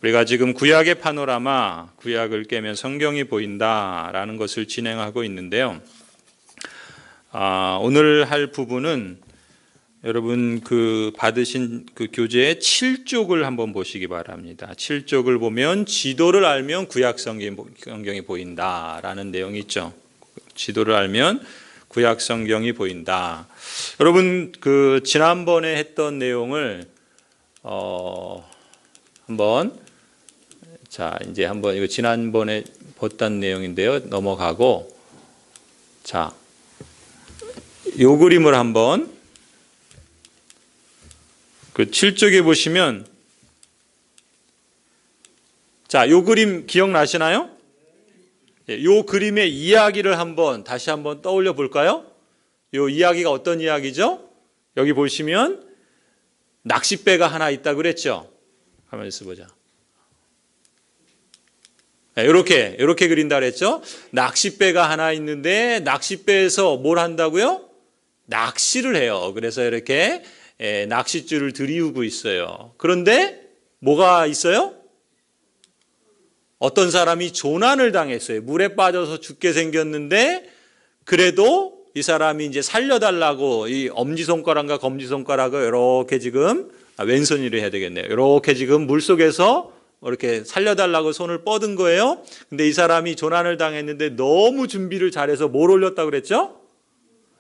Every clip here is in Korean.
우리가 지금 구약의 파노라마, 구약을 깨면 성경이 보인다라는 것을 진행하고 있는데요. 오늘 할 부분은 여러분 받으신 교재의 7쪽을 한번 보시기 바랍니다. 7쪽을 보면 지도를 알면 구약 성경이 보인다라는 내용이 있죠. 지도를 알면 구약 성경이 보인다. 여러분 지난번에 했던 내용을 한번 이거 지난번에 봤던 내용인데요. 넘어가고 요 그림을 한번 7쪽에 보시면 요 그림 기억나시나요? 요 그림의 이야기를 다시 한번 떠올려 볼까요? 요 이야기가 어떤 이야기죠? 여기 보시면 낚싯배가 하나 있다고 그랬죠? 가만히 있어 보자. 이렇게 그린다 그랬죠? 낚싯배가 하나 있는데 낚싯배에서 뭘 한다고요? 낚시를 해요. 그래서 이렇게 낚싯줄을 들이우고 있어요. 그런데 뭐가 있어요? 어떤 사람이 조난을 당했어요. 물에 빠져서 죽게 생겼는데 그래도 이 사람이 이제 살려달라고 이 엄지손가락과 검지손가락을 이렇게 지금 왼손으로 해야 되겠네요. 이렇게 지금 물속에서 이렇게 살려달라고 손을 뻗은 거예요. 근데 이 사람이 조난을 당했는데 너무 준비를 잘해서 뭘 올렸다고 그랬죠?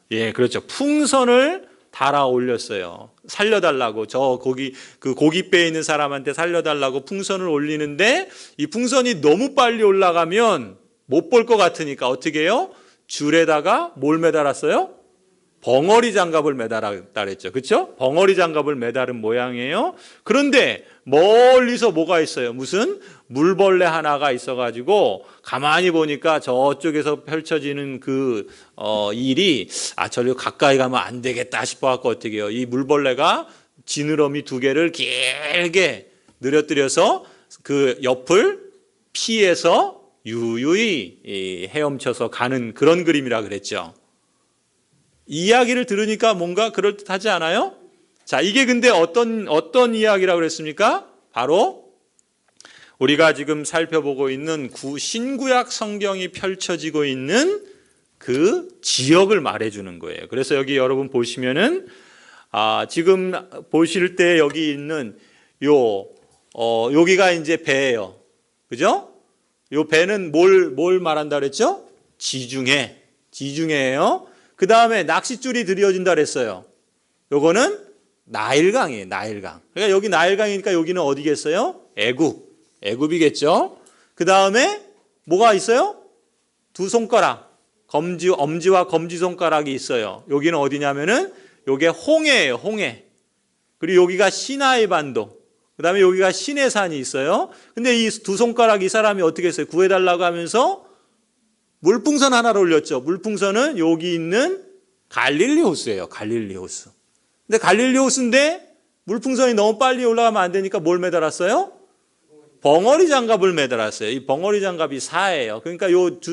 예, 그렇죠. 풍선을 달아 올렸어요. 살려달라고 고깃배에 있는 사람한테 살려달라고 풍선을 올리는데 이 풍선이 너무 빨리 올라가면 못 볼 것 같으니까 어떻게 해요? 줄에다가 뭘 매달았어요? 벙어리 장갑을 매달았다 그랬죠. 그렇죠? 벙어리 장갑을 매달은 모양이에요. 그런데 멀리서 뭐가 있어요? 무슨 물벌레 하나가 있어가지고 가만히 보니까 저쪽에서 펼쳐지는 일이 저리 가까이 가면 안 되겠다 싶어갖고 어떻게 해요? 이 물벌레가 지느러미 2개를 길게 늘어뜨려서 그 옆을 피해서 유유히 헤엄쳐서 가는 그런 그림이라 그랬죠. 이야기를 들으니까 뭔가 그럴듯하지 않아요? 이게 근데 어떤 이야기라고 그랬습니까? 바로 우리가 지금 살펴보고 있는 신구약 성경이 펼쳐지고 있는 그 지역을 말해주는 거예요. 그래서 여기 여러분 보시면은 지금 보실 때 여기 있는 여기가 이제 배예요. 그죠? 요 배는 뭘 말한다 그랬죠? 지중해예요. 그 다음에 낚싯줄이 들여진다 그랬어요. 요거는 나일강이에요. 나일강. 그러니까 여기 나일강이니까 여기는 어디겠어요? 애굽이겠죠. 그 다음에 뭐가 있어요? 2손가락. 엄지와 검지손가락이 있어요. 여기는 어디냐면은 요게 홍해예요. 홍해. 그리고 여기가 시나이 반도. 그 다음에 여기가 시내산이 있어요. 근데 이 2손가락 이 사람이 어떻게 했어요? 구해달라고 하면서 물풍선 하나를 올렸죠. 물풍선은 여기 있는 갈릴리 호수예요. 갈릴리 호수. 근데 갈릴리 호수인데 물풍선이 너무 빨리 올라가면 안 되니까 뭘 매달았어요? 벙어리 장갑을 매달았어요. 이 벙어리 장갑이 4예요. 그러니까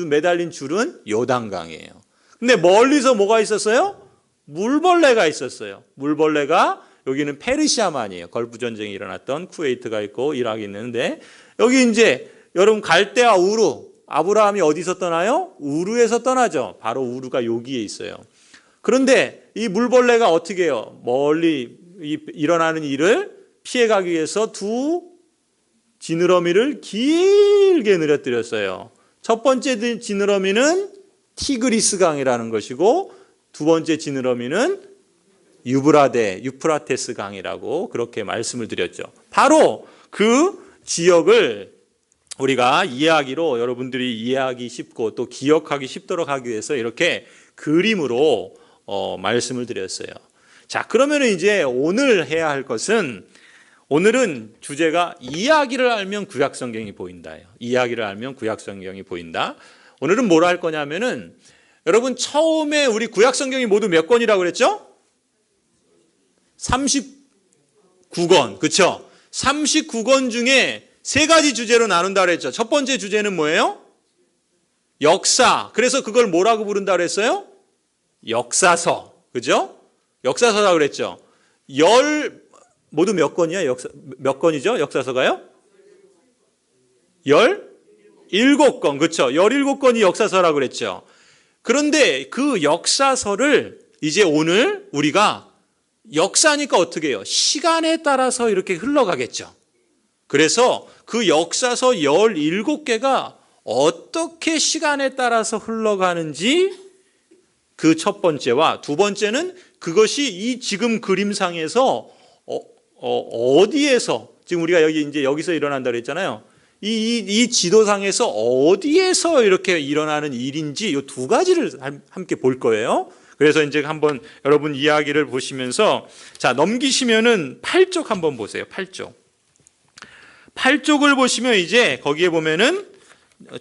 매달린 줄은 요단강이에요. 근데 멀리서 뭐가 있었어요? 물벌레가 있었어요. 물벌레가 여기는 페르시아만이에요. 걸프 전쟁이 일어났던 쿠웨이트가 있고 이락이 있는데 여기 이제 여러분 갈대아 우루 아브라함이 어디서 떠나요? 우르에서 떠나죠. 바로 우르가 여기에 있어요. 그런데 이 물벌레가 어떻게 해요? 멀리 일어나는 일을 피해가기 위해서 2 지느러미를 길게 늘어뜨렸어요. 첫 번째 지느러미는 티그리스강이라는 것이고 2번째 지느러미는 유프라테스 강이라고 그렇게 말씀을 드렸죠. 바로 그 지역을 우리가 이야기로 여러분들이 이해하기 쉽고 또 기억하기 쉽도록 하기 위해서 이렇게 그림으로 말씀을 드렸어요. 그러면 이제 오늘 해야 할 것은 오늘은 주제가 이야기를 알면 구약 성경이 보인다예요. 이야기를 알면 구약 성경이 보인다. 오늘은 뭐라 할 거냐면은 여러분 처음에 우리 구약 성경이 모두 몇 권이라고 그랬죠? 39권. 그렇죠? 39권 중에 3가지 주제로 나눈다 그랬죠. 첫 번째 주제는 뭐예요? 역사. 그래서 그걸 뭐라고 부른다 그랬어요? 역사서. 그죠? 역사서라고 그랬죠. 모두 몇 권이야? 몇 권이죠? 역사서가요? 17권, 그렇죠? 17권이 역사서라고 그랬죠. 그런데 그 역사서를 이제 오늘 우리가 역사니까 어떻게 해요? 시간에 따라서 이렇게 흘러가겠죠. 그래서 그 역사서 17개가 어떻게 시간에 따라서 흘러가는지 그 첫 번째와 두 번째는 그것이 이 지금 그림상에서 어디에서 지금 우리가 여기서 일어난다고 했잖아요. 이 지도상에서 어디에서 이렇게 일어나는 일인지 이 두 가지를 함께 볼 거예요. 그래서 이제 한번 여러분 이야기를 보시면서 자, 넘기시면은 8쪽 한번 보세요. 8쪽. 8쪽을 보시면 이제 거기에 보면은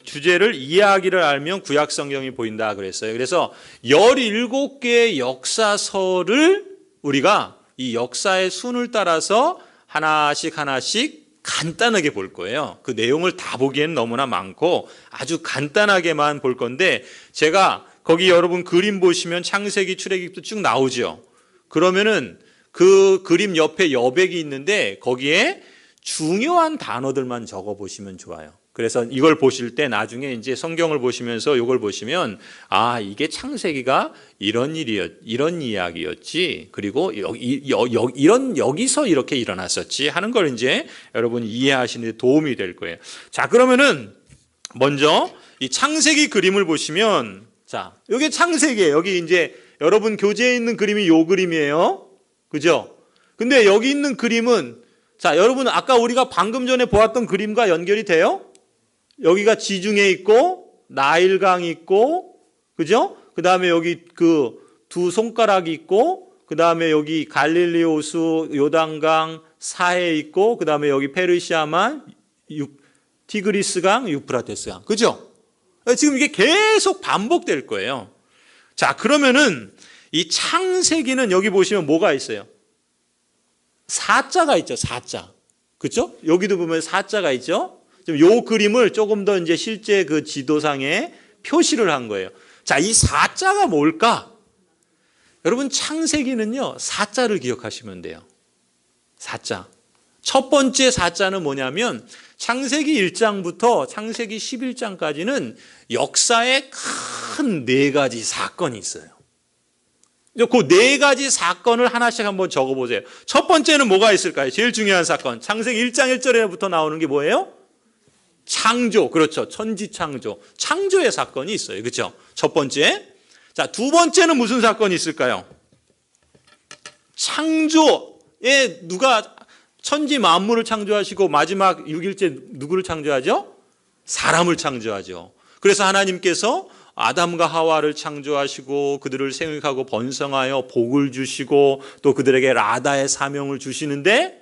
주제를 이야기를 알면 구약 성경이 보인다 그랬어요. 그래서 17개의 역사서를 우리가 이 역사의 순을 따라서 하나씩 간단하게 볼 거예요. 그 내용을 다 보기에는 너무나 많고 아주 간단하게만 볼 건데 제가 거기 여러분 그림 보시면 창세기, 출애굽도 쭉 나오죠. 그러면은 그 그림 옆에 여백이 있는데 거기에 중요한 단어들만 적어 보시면 좋아요. 그래서 이걸 보실 때 나중에 이제 성경을 보시면서 이걸 보시면 아, 이게 창세기가 이런 이야기였지. 그리고 여기서 이렇게 일어났었지 하는 걸 이제 여러분이 이해하시는 데 도움이 될 거예요. 자, 그러면은 먼저 이 창세기 그림을 보시면 자, 이게 창세기예요. 여기 이제 여러분 교재에 있는 그림이 요 그림이에요. 그죠? 근데 여기 있는 그림은 자, 여러분 아까 우리가 방금 전에 보았던 그림과 연결이 돼요? 여기가 지중해 있고 나일강 있고 그죠? 그다음에 여기 그 두 손가락이 있고 그다음에 여기 갈릴리 호수, 요단강, 사해 있고 그다음에 여기 페르시아만, 티그리스강, 유프라테스강. 그죠? 지금 이게 계속 반복될 거예요. 자, 그러면은 이 창세기는 여기 보시면 뭐가 있어요? 사자가 있죠. 사자. 그렇죠? 여기도 보면 사자가 있죠. 지금 요 그림을 조금 더 이제 실제 그 지도상에 표시를 한 거예요. 자, 이 사자가 뭘까? 여러분 창세기는요. 사자를 기억하시면 돼요. 사자. 첫 번째 사자는 뭐냐면 창세기 1장부터 창세기 11장까지는 역사에 큰 네 가지 사건이 있어요. 그 네 가지 사건을 하나씩 한번 적어보세요. 첫 번째는 뭐가 있을까요? 제일 중요한 사건. 창세기 1장 1절에부터 나오는 게 뭐예요? 창조. 그렇죠. 천지창조. 창조의 사건이 있어요. 그렇죠? 첫 번째. 자, 두 번째는 무슨 사건이 있을까요? 창조에 누가 천지 만물을 창조하시고 마지막 6일째 누구를 창조하죠? 사람을 창조하죠. 그래서 하나님께서 아담과 하와를 창조하시고 그들을 생육하고 번성하여 복을 주시고 또 그들에게 라다의 사명을 주시는데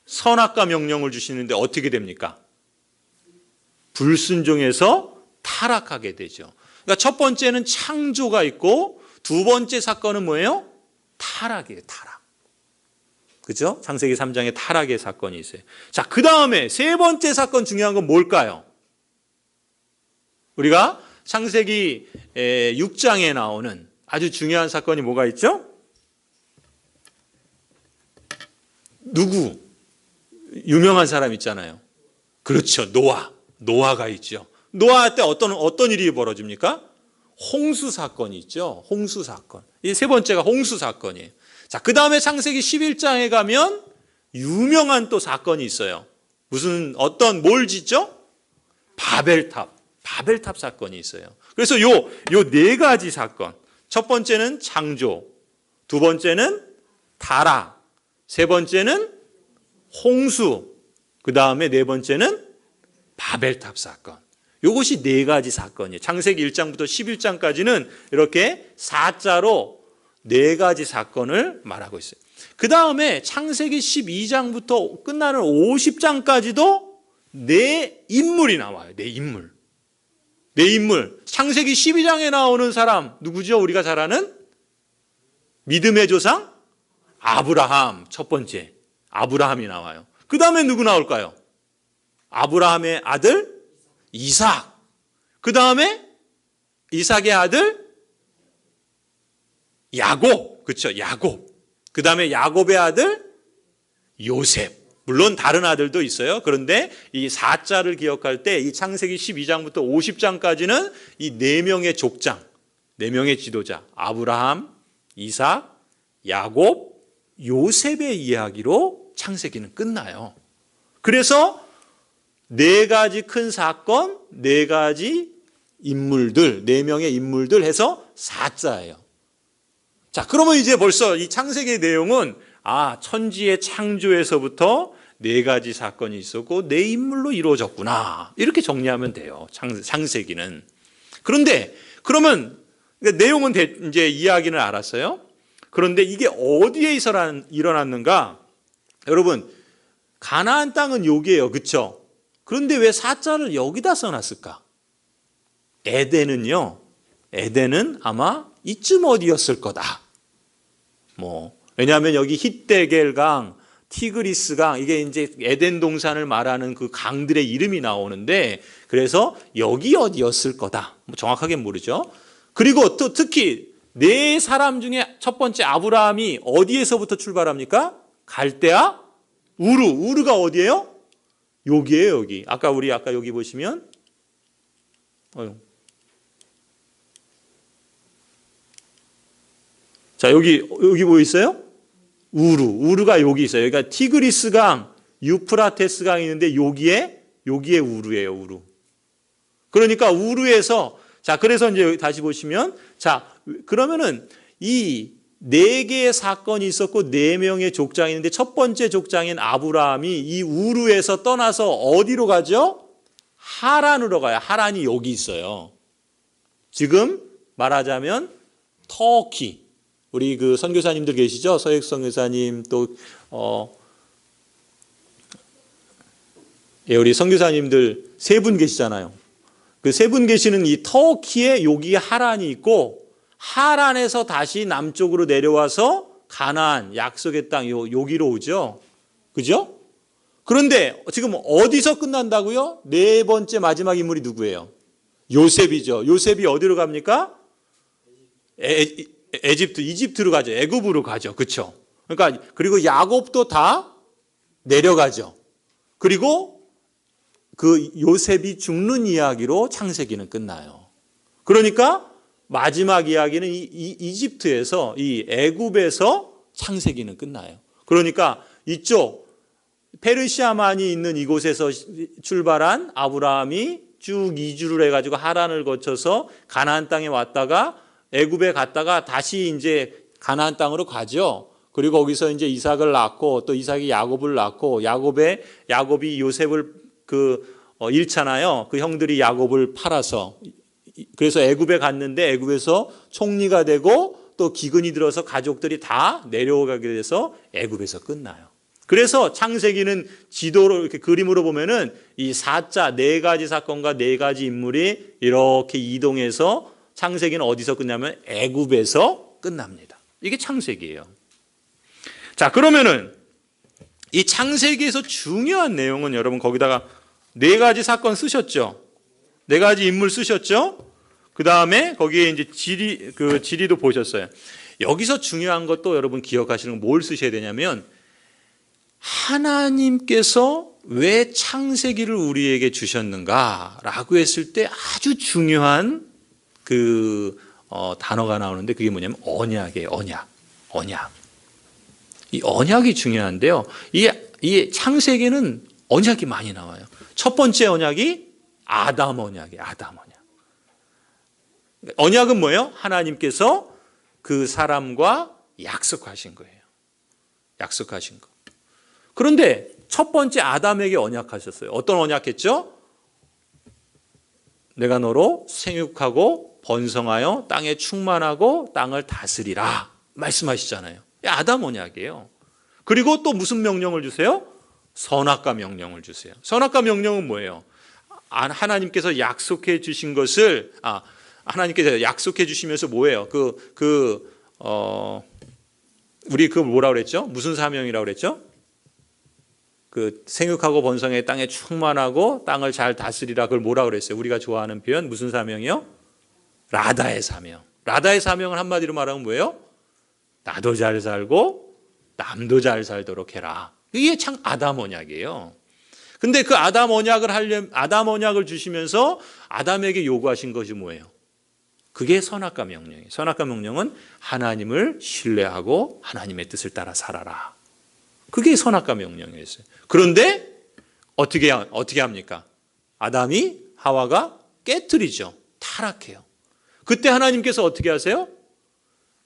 선악과 명령을 주시는데 어떻게 됩니까? 불순종해서 타락하게 되죠. 그러니까 첫 번째는 창조가 있고 두 번째 사건은 뭐예요? 타락이에요. 타락. 그죠? 창세기 3장에 타락의 사건이 있어요. 자, 그 다음에 세 번째 사건 중요한 건 뭘까요? 우리가 창세기 6장에 나오는 아주 중요한 사건이 뭐가 있죠? 누구? 유명한 사람 있잖아요. 그렇죠. 노아가 있죠. 노아 때 어떤 일이 벌어집니까? 홍수 사건이 있죠. 홍수 사건. 이 세 번째가 홍수 사건이에요. 자, 그 다음에 창세기 11장에 가면 유명한 또 사건이 있어요. 뭘 짓죠? 바벨탑 사건이 있어요. 그래서 요 네 가지 사건. 첫 번째는 창조, 두 번째는 타락, 세 번째는 홍수, 그 다음에 네 번째는 바벨탑 사건. 이것이 네 가지 사건이에요. 창세기 1장부터 11장까지는 이렇게 사자로 네 가지 사건을 말하고 있어요. 그 다음에 창세기 12장부터 끝나는 50장까지도 네 인물이 나와요. 네 인물. 창세기 12장에 나오는 사람 누구죠? 우리가 잘 아는 믿음의 조상 아브라함. 첫 번째 아브라함이 나와요. 그 다음에 누구 나올까요? 아브라함의 아들 이삭. 그 다음에 이삭의 아들 야곱. 그렇죠? 야곱. 그 다음에 야곱의 아들 요셉. 물론 다른 아들도 있어요. 그런데 이 4자를 기억할 때 이 창세기 12장부터 50장까지는 이 4명의 족장, 4명의 지도자, 아브라함, 이삭, 야곱, 요셉의 이야기로 창세기는 끝나요. 그래서 4가지 큰 사건, 4가지 인물들, 4명의 인물들 해서 4자예요. 자, 그러면 이제 벌써 이 창세기의 내용은 천지의 창조에서부터 4가지 사건이 있었고 4인물로 이루어졌구나. 이렇게 정리하면 돼요. 창세기는. 그런데 그러면 내용은 이제 이야기는 알았어요. 그런데 이게 어디에 일어났는가? 여러분, 가나안 땅은 여기예요. 그렇죠? 그런데 왜 4자를 여기다 써놨을까? 에덴은요. 에덴은 아마 이쯤 어디였을 거다. 왜냐하면 여기 히데겔강, 티그리스강, 이게 이제 에덴 동산을 말하는 그 강들의 이름이 나오는데, 그래서 여기 어디였을 거다. 정확하게 모르죠. 그리고 또 특히 4사람 중에 첫 번째 아브라함이 어디에서부터 출발합니까? 갈대아, 우르가 어디예요? 여기예요, 여기. 아까 여기 보시면, 자, 여기 보이세요? 우르가 여기 있어요. 그러니까 티그리스강, 유프라테스강이 있는데 여기에 우르예요, 우르. 그러니까 우르에서, 자, 그래서 이제 다시 보시면, 자, 그러면은 이 4개의 사건이 있었고 4명의 족장이 있는데 첫 번째 족장인 아브라함이 이 우르에서 떠나서 어디로 가죠? 하란으로 가요. 하란이 여기 있어요. 지금 말하자면 터키. 우리 그 선교사님들 계시죠? 서익 선교사님 또 우리 선교사님들 3분 계시잖아요. 그 3분 계시는 이 터키에 여기 하란이 있고 하란에서 다시 남쪽으로 내려와서 가나안 약속의 땅 여기로 오죠. 그죠? 그런데 지금 어디서 끝난다고요? 4번째 마지막 인물이 누구예요? 요셉이죠. 요셉이 어디로 갑니까? 이집트로 가죠. 애굽으로 가죠. 그렇죠? 그러니까 그리고 야곱도 다 내려가죠. 그리고 그 요셉이 죽는 이야기로 창세기는 끝나요. 그러니까 마지막 이야기는 이집트에서 이 애굽에서 창세기는 끝나요. 그러니까 이쪽 페르시아만이 있는 이곳에서 출발한 아브라함이 쭉 이주를 해가지고 하란을 거쳐서 가나안 땅에 왔다가 애굽에 갔다가 다시 이제 가나안 땅으로 가죠. 그리고 거기서 이제 이삭을 낳고 또 이삭이 야곱을 낳고 야곱이 요셉을 잃잖아요. 그 형들이 야곱을 팔아서 그래서 애굽에 갔는데 애굽에서 총리가 되고 또 기근이 들어서 가족들이 다 내려오게 돼서 애굽에서 끝나요. 그래서 창세기는 지도로 이렇게 그림으로 보면은 이 4자 4가지 사건과 4가지 인물이 이렇게 이동해서 창세기는 어디서 끝나면 애굽에서 끝납니다. 이게 창세기예요. 자, 그러면은 이 창세기에서 중요한 내용은 여러분 거기다가 4가지 사건 쓰셨죠? 4가지 인물 쓰셨죠? 그 다음에 거기에 이제 지리도 보셨어요. 여기서 중요한 것도 여러분 기억하시는 건 뭘 쓰셔야 되냐면 하나님께서 왜 창세기를 우리에게 주셨는가라고 했을 때 아주 중요한 단어가 나오는데 그게 뭐냐면 언약이에요. 언약. 이 언약이 중요한데요. 이 창세기는 언약이 많이 나와요. 첫 번째 언약이 아담 언약이에요. 아담 언약. 언약은 뭐예요? 하나님께서 그 사람과 약속하신 거예요. 약속하신 거. 그런데 첫 번째 아담에게 언약하셨어요. 어떤 언약했죠? 내가 너로 생육하고 번성하여 땅에 충만하고 땅을 다스리라 말씀하시잖아요. 아담 언약이에요. 그리고 또 무슨 명령을 주세요? 선악과 명령을 주세요. 선악과 명령은 뭐예요? 하나님께서 약속해 주신 것을 하나님께서 약속해 주시면서 뭐예요? 우리 그거 뭐라고 그랬죠? 무슨 사명이라고 그랬죠? 생육하고 번성해 땅에 충만하고 땅을 잘 다스리라. 그걸 뭐라고 그랬어요? 우리가 좋아하는 표현 무슨 사명이요? 라다의 사명. 라다의 사명을 한마디로 말하면 뭐예요? 나도 잘 살고 남도 잘 살도록 해라. 이게 참 아담 언약이에요. 근데 그 아담 언약을 주시면서 아담에게 요구하신 것이 뭐예요? 그게 선악과 명령이에요. 선악과 명령은 하나님을 신뢰하고 하나님의 뜻을 따라 살아라. 그게 선악과 명령이었어요. 그런데 어떻게 합니까? 아담이 하와가 깨트리죠. 타락해요. 그때 하나님께서 어떻게 하세요?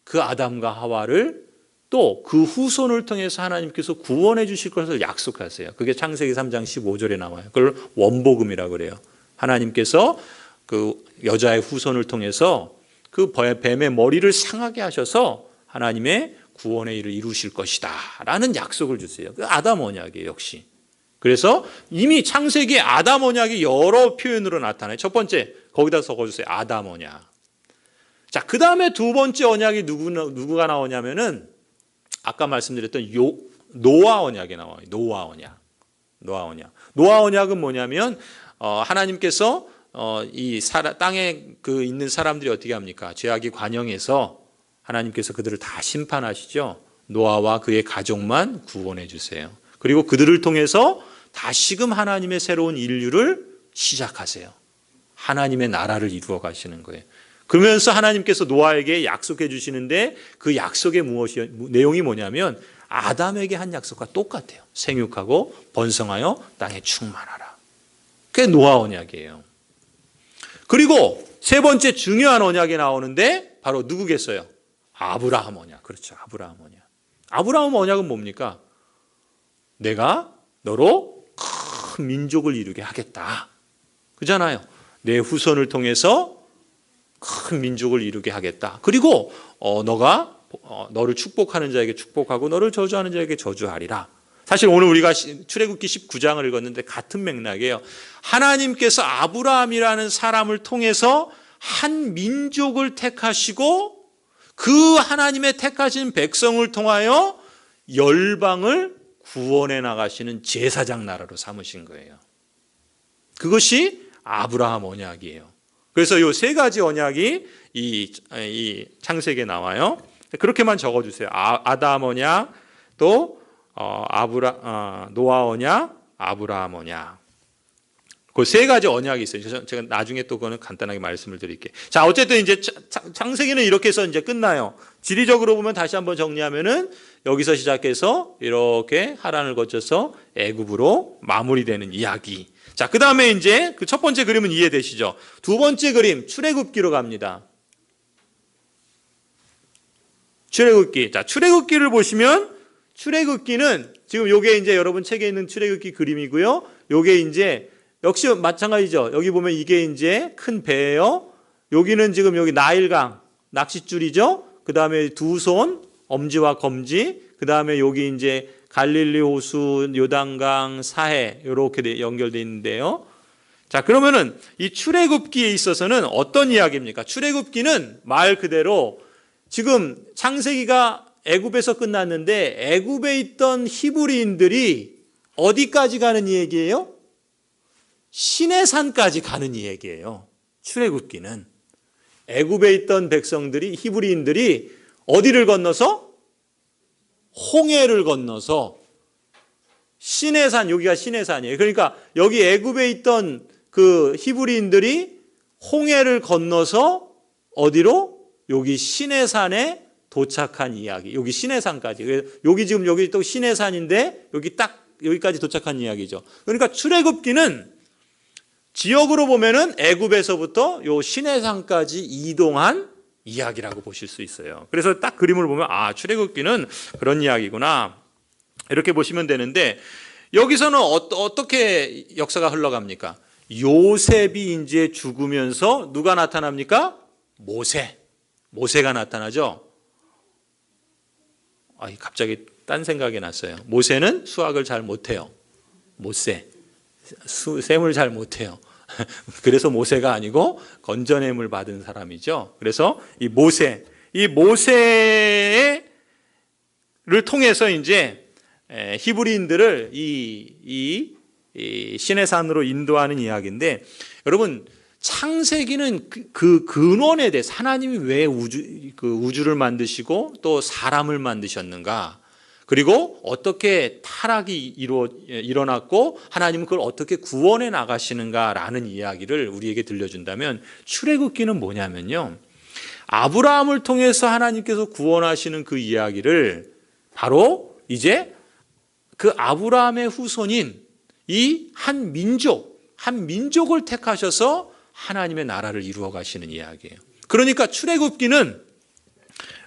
그 아담과 하와를 또 그 후손을 통해서 하나님께서 구원해 주실 것을 약속하세요. 그게 창세기 3장 15절에 나와요. 그걸 원복음이라고 그래요. 하나님께서 그 여자의 후손을 통해서 그 뱀의 머리를 상하게 하셔서 하나님의 구원의 일을 이루실 것이다 라는 약속을 주세요. 그 아담 언약이에요, 역시. 그래서 이미 창세기에 아담 언약이 여러 표현으로 나타나요. 첫 번째, 거기다 적어주세요. 아담 언약. 자, 그 다음에 두 번째 언약이 누구가 나오냐면은 아까 말씀드렸던 노아 언약이 나와요. 노아 언약은 뭐냐면 하나님께서 이 땅에 그 있는 사람들이 어떻게 합니까? 죄악이 관영해서 하나님께서 그들을 다 심판하시죠. 노아와 그의 가족만 구원해 주세요. 그리고 그들을 통해서 다시금 하나님의 새로운 인류를 시작하세요. 하나님의 나라를 이루어 가시는 거예요. 그러면서 하나님께서 노아에게 약속해 주시는데 그 약속의 내용이 뭐냐면 아담에게 한 약속과 똑같아요. 생육하고 번성하여 땅에 충만하라. 그게 노아 언약이에요. 그리고 세 번째 중요한 언약이 나오는데 바로 누구겠어요? 아브라함 언약. 그렇죠. 아브라함 언약. 아브라함 언약은 뭡니까? 내가 너로 큰 민족을 이루게 하겠다. 그잖아요. 내 후손을 통해서 큰 민족을 이루게 하겠다. 그리고 너가 너를 축복하는 자에게 축복하고 너를 저주하는 자에게 저주하리라. 사실 오늘 우리가 출애굽기 19장을 읽었는데 같은 맥락이에요. 하나님께서 아브라함이라는 사람을 통해서 한 민족을 택하시고 그 하나님의 택하신 백성을 통하여 열방을 구원해 나가시는 제사장 나라로 삼으신 거예요. 그것이 아브라함 언약이에요. 그래서 이 세 가지 언약이 이 창세기에 나와요. 그렇게만 적어주세요. 아담 언약, 또 노아 언약, 아브라함 언약. 그 세 가지 언약이 있어요. 제가 나중에 또 그거는 간단하게 말씀을 드릴게요. 자, 어쨌든 이제 창세기는 이렇게 해서 이제 끝나요. 지리적으로 보면 다시 한번 정리하면은 여기서 시작해서 이렇게 하란을 거쳐서 애굽으로 마무리되는 이야기. 자, 그 다음에 이제 그 첫 번째 그림은 이해되시죠? 두 번째 그림, 출애굽기로 갑니다. 출애굽기. 자, 출애굽기를 보시면 출애굽기는 지금 요게 이제 여러분 책에 있는 출애굽기 그림이고요. 요게 이제 역시 마찬가지죠. 여기 보면 이게 이제 큰 배예요. 여기는 지금 여기 나일강, 낚싯줄이죠. 그 다음에 두 손, 엄지와 검지. 그 다음에 여기 이제 갈릴리 호수, 요단강, 사해 이렇게 연결되어 있는데요. 자, 그러면은 이 출애굽기에 있어서는 어떤 이야기입니까? 출애굽기는 말 그대로 지금 창세기가 애굽에서 끝났는데 애굽에 있던 히브리인들이 어디까지 가는 얘기예요? 시내산까지 가는 얘기예요. 출애굽기는 애굽에 있던 백성들이 히브리인들이 어디를 건너서? 홍해를 건너서 시내산, 여기가 시내산이에요. 그러니까 여기 애굽에 있던 그 히브리인들이 홍해를 건너서 어디로? 여기 시내산에 도착한 이야기. 여기 시내산까지. 여기 지금 여기 또 시내산인데 여기 딱 여기까지 도착한 이야기죠. 그러니까 출애굽기는 지역으로 보면은 애굽에서부터 요 시내산까지 이동한 이야기라고 보실 수 있어요. 그래서 딱 그림을 보면 아, 출애굽기는 그런 이야기구나 이렇게 보시면 되는데 여기서는 어떻게 역사가 흘러갑니까? 요셉이 이제 죽으면서 누가 나타납니까? 모세가 나타나죠. 갑자기 딴 생각이 났어요. 모세는 수학을 잘 못해요. 셈을 잘 못해요. 그래서 모세가 아니고 건전함을 받은 사람이죠. 그래서 이 모세를 통해서 이제 히브리인들을 이 시내산으로 인도하는 이야기인데 여러분 창세기는 그 근원에 대해서 하나님이 왜 우주를 만드시고 또 사람을 만드셨는가 그리고 어떻게 타락이 일어났고 하나님은 그걸 어떻게 구원해 나가시는가라는 이야기를 우리에게 들려준다면, 출애굽기는 뭐냐면요, 아브라함을 통해서 하나님께서 구원하시는 그 이야기를 바로 이제 그 아브라함의 후손인 이 한 민족을 택하셔서 하나님의 나라를 이루어 가시는 이야기예요. 그러니까 출애굽기는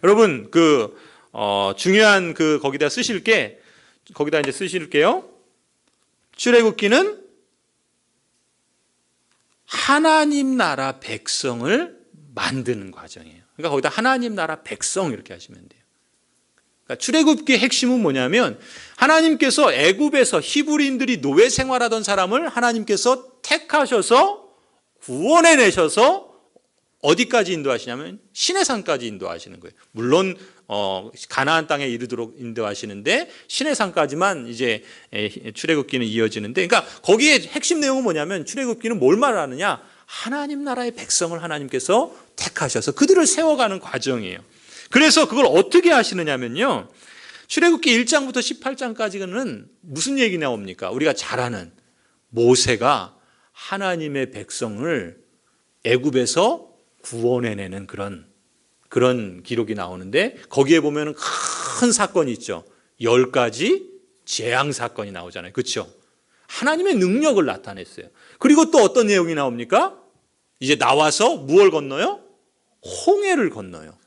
여러분 중요한 거기다 이제 쓰실게요. 출애굽기는 하나님 나라 백성을 만드는 과정이에요. 그러니까 거기다 하나님 나라 백성 이렇게 하시면 돼요. 그러니까 출애굽기의 핵심은 뭐냐면, 하나님께서 애굽에서 히브리인들이 노예 생활하던 사람을 하나님께서 택하셔서 구원해 내셔서 어디까지 인도하시냐면 시내산까지 인도하시는 거예요. 물론 가나안 땅에 이르도록 인도하시는데 시내산까지만 이제 출애굽기는 이어지는데, 그러니까 거기에 핵심 내용은 뭐냐면, 출애굽기는 뭘 말하느냐, 하나님 나라의 백성을 하나님께서 택하셔서 그들을 세워가는 과정이에요. 그래서 그걸 어떻게 하시느냐면요, 출애굽기 1장부터 18장까지는 무슨 얘기 나옵니까? 우리가 잘 아는 모세가 하나님의 백성을 애굽에서 구원해내는 그런 기록이 나오는데, 거기에 보면 큰 사건이 있죠. 10가지 재앙 사건이 나오잖아요. 그렇죠? 하나님의 능력을 나타냈어요. 그리고 또 어떤 내용이 나옵니까? 이제 나와서 무엇을 건너요? 홍해를 건너요.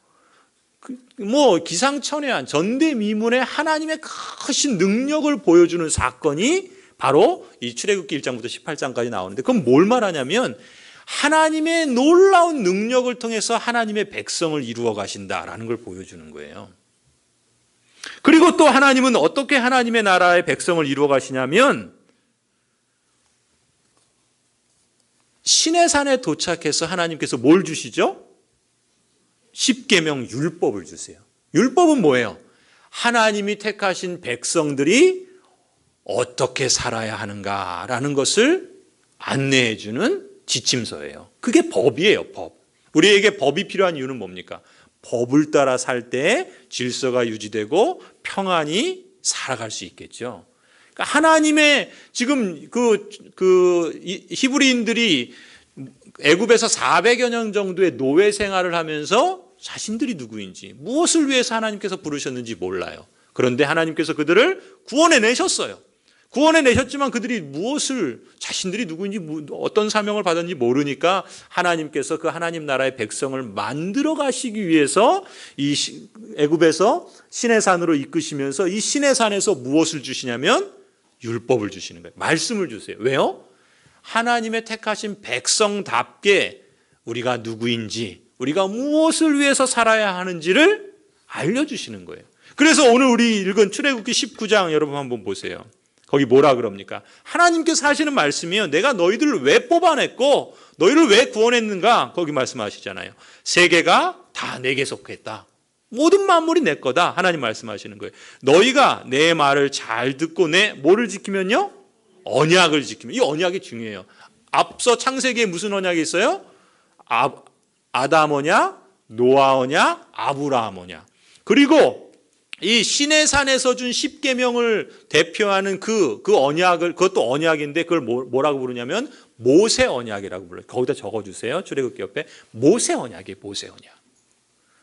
기상천외한 전대미문의 하나님의 크신 능력을 보여주는 사건이 바로 이 출애굽기 1장부터 18장까지 나오는데, 그건 뭘 말하냐면 하나님의 놀라운 능력을 통해서 하나님의 백성을 이루어 가신다라는 걸 보여주는 거예요. 그리고 또 하나님은 어떻게 하나님의 나라의 백성을 이루어 가시냐면, 시내산에 도착해서 하나님께서 뭘 주시죠? 십계명 율법을 주세요. 율법은 뭐예요? 하나님이 택하신 백성들이 어떻게 살아야 하는가라는 것을 안내해 주는 지침서예요. 그게 법이에요, 법. 우리에게 법이 필요한 이유는 뭡니까? 법을 따라 살 때 질서가 유지되고 평안히 살아갈 수 있겠죠. 그러니까 하나님의 지금 히브리인들이 애굽에서 400여 년 정도의 노예 생활을 하면서 자신들이 누구인지, 무엇을 위해서 하나님께서 부르셨는지 몰라요. 그런데 하나님께서 그들을 구원해 내셨어요. 구원해 내셨지만 그들이 자신들이 누구인지, 어떤 사명을 받았는지 모르니까 하나님께서 그 하나님 나라의 백성을 만들어 가시기 위해서 이 애굽에서 시내산으로 이끄시면서 이 시내산에서 무엇을 주시냐면 율법을 주시는 거예요. 말씀을 주세요. 왜요? 하나님의 택하신 백성답게 우리가 누구인지, 우리가 무엇을 위해서 살아야 하는지를 알려주시는 거예요. 그래서 오늘 우리 읽은 출애굽기 19장 여러분 한번 보세요. 거기 뭐라 그럽니까? 하나님께서 하시는 말씀이에요. 내가 너희들을 왜 뽑아냈고 너희를 왜 구원했는가? 거기 말씀하시잖아요. 세계가 다 내게 속했다. 모든 만물이 내 거다. 하나님 말씀하시는 거예요. 너희가 내 말을 잘 듣고 뭐를 지키면요? 언약을 지키면. 이 언약이 중요해요. 앞서 창세기에 무슨 언약이 있어요? 아담 언약, 노아 언약, 아브라함 언약. 그리고 이 시내산에서 준 십계명을 대표하는 그 언약을, 그것도 언약인데 그걸 뭐라고 부르냐면 모세 언약이라고 불러요. 거기다 적어주세요. 출애굽기 옆에. 모세 언약이에요. 모세 언약.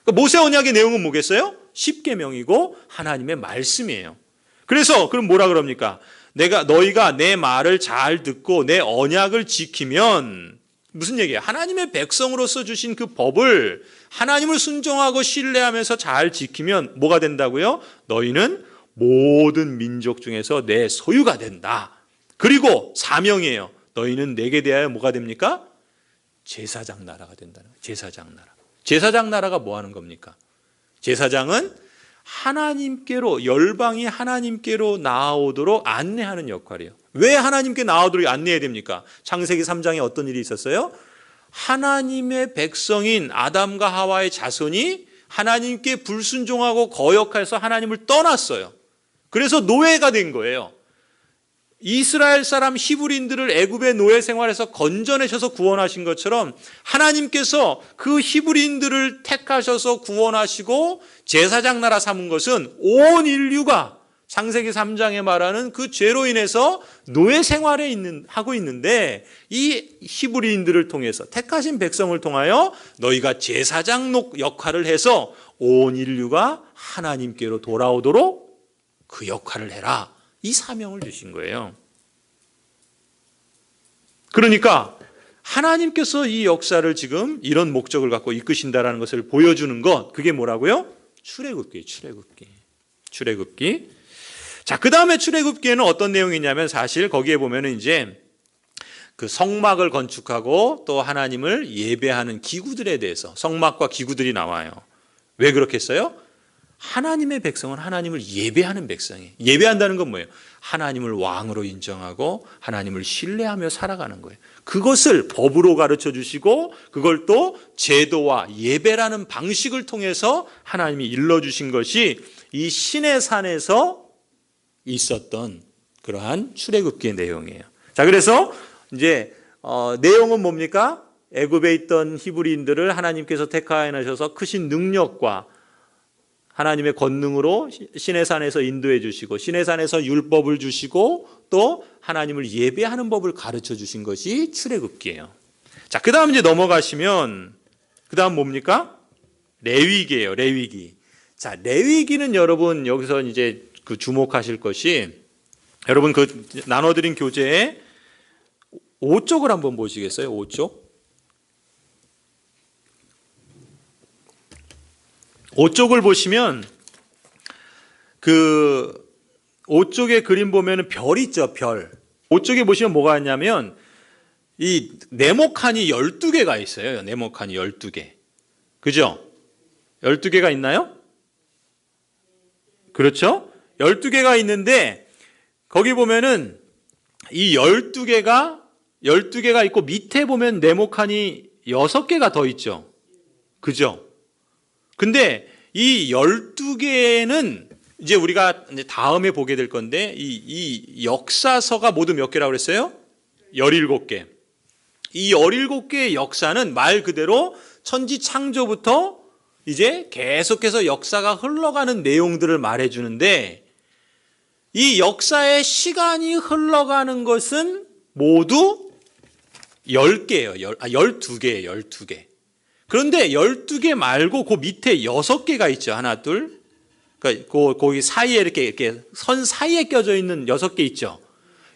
그러니까 모세 언약의 내용은 뭐겠어요? 십계명이고 하나님의 말씀이에요. 그래서 그럼 뭐라 그럽니까? 너희가 내 말을 잘 듣고 내 언약을 지키면, 무슨 얘기예요? 하나님의 백성으로서 주신 그 법을 하나님을 순종하고 신뢰하면서 잘 지키면 뭐가 된다고요? 너희는 모든 민족 중에서 내 소유가 된다. 그리고 사명이에요. 너희는 내게 대하여 뭐가 됩니까? 제사장 나라가 된다는 거예요. 제사장 나라. 제사장 나라가 뭐 하는 겁니까? 제사장은 하나님께로, 열방이 하나님께로 나아오도록 안내하는 역할이에요. 왜 하나님께 나아오도록 안내해야 됩니까? 창세기 3장에 어떤 일이 있었어요? 하나님의 백성인 아담과 하와의 자손이 하나님께 불순종하고 거역해서 하나님을 떠났어요. 그래서 노예가 된 거예요. 이스라엘 사람 히브리인들을 애굽의 노예 생활에서 건져내셔서 구원하신 것처럼 하나님께서 그 히브리인들을 택하셔서 구원하시고 제사장 나라 삼은 것은 온 인류가 창세기 3장에 말하는 그 죄로 인해서 노예 생활에 하고 있는데 이 히브리인들을 통해서 택하신 백성을 통하여 너희가 제사장 역할을 해서 온 인류가 하나님께로 돌아오도록 그 역할을 해라. 이 사명을 주신 거예요. 그러니까 하나님께서 이 역사를 지금 이런 목적을 갖고 이끄신다라는 것을 보여주는 것, 그게 뭐라고요? 출애굽기예요. 출애굽기. 자, 그 다음에 출애굽기에는 어떤 내용이냐면 사실 거기에 보면은 이제 그 성막을 건축하고 또 하나님을 예배하는 기구들에 대해서 성막과 기구들이 나와요. 왜 그렇겠어요? 하나님의 백성은 하나님을 예배하는 백성이에요. 예배한다는 건 뭐예요? 하나님을 왕으로 인정하고 하나님을 신뢰하며 살아가는 거예요. 그것을 법으로 가르쳐 주시고 그걸 또 제도와 예배라는 방식을 통해서 하나님이 일러주신 것이 이 시내산에서 있었던 그러한 출애굽기의 내용이에요. 자, 그래서 이제 내용은 뭡니까? 애굽에 있던 히브리인들을 하나님께서 택하여내셔서 크신 능력과 하나님의 권능으로 시내산에서 인도해 주시고 시내산에서 율법을 주시고 또 하나님을 예배하는 법을 가르쳐 주신 것이 출애굽기예요. 자, 그다음 이제 넘어가시면 그다음 뭡니까? 레위기예요. 레위기. 자, 레위기는 여러분 여기서 이제 그 주목하실 것이 여러분 그 나눠드린 교재에 5쪽을 한번 보시겠어요? 5쪽. 5쪽을 보시면 그 5쪽의 그림 보면은 별 있죠, 별. 5쪽에 보시면 뭐가 있냐면 이 네모칸이 12개가 있어요. 네모칸이 12개. 그죠? 12개가 있나요? 그렇죠? 12개가 있는데 거기 보면은 이 12개가 있고 밑에 보면 네모칸이 6개가 더 있죠. 그죠? 근데 이 12개는 이제 우리가 이제 다음에 보게 될 건데 이 역사서가 모두 몇 개라고 그랬어요? 17개. 이 17개의 역사는 말 그대로 천지 창조부터 이제 계속해서 역사가 흘러가는 내용들을 말해주는데 이 역사의 시간이 흘러가는 것은 모두 10개예요. 12개예요. 12개. 그런데 12개 말고 그 밑에 6개가 있죠. 하나, 둘. 그러니까 거기 사이에 이렇게 선 사이에 껴져 있는 6개 있죠.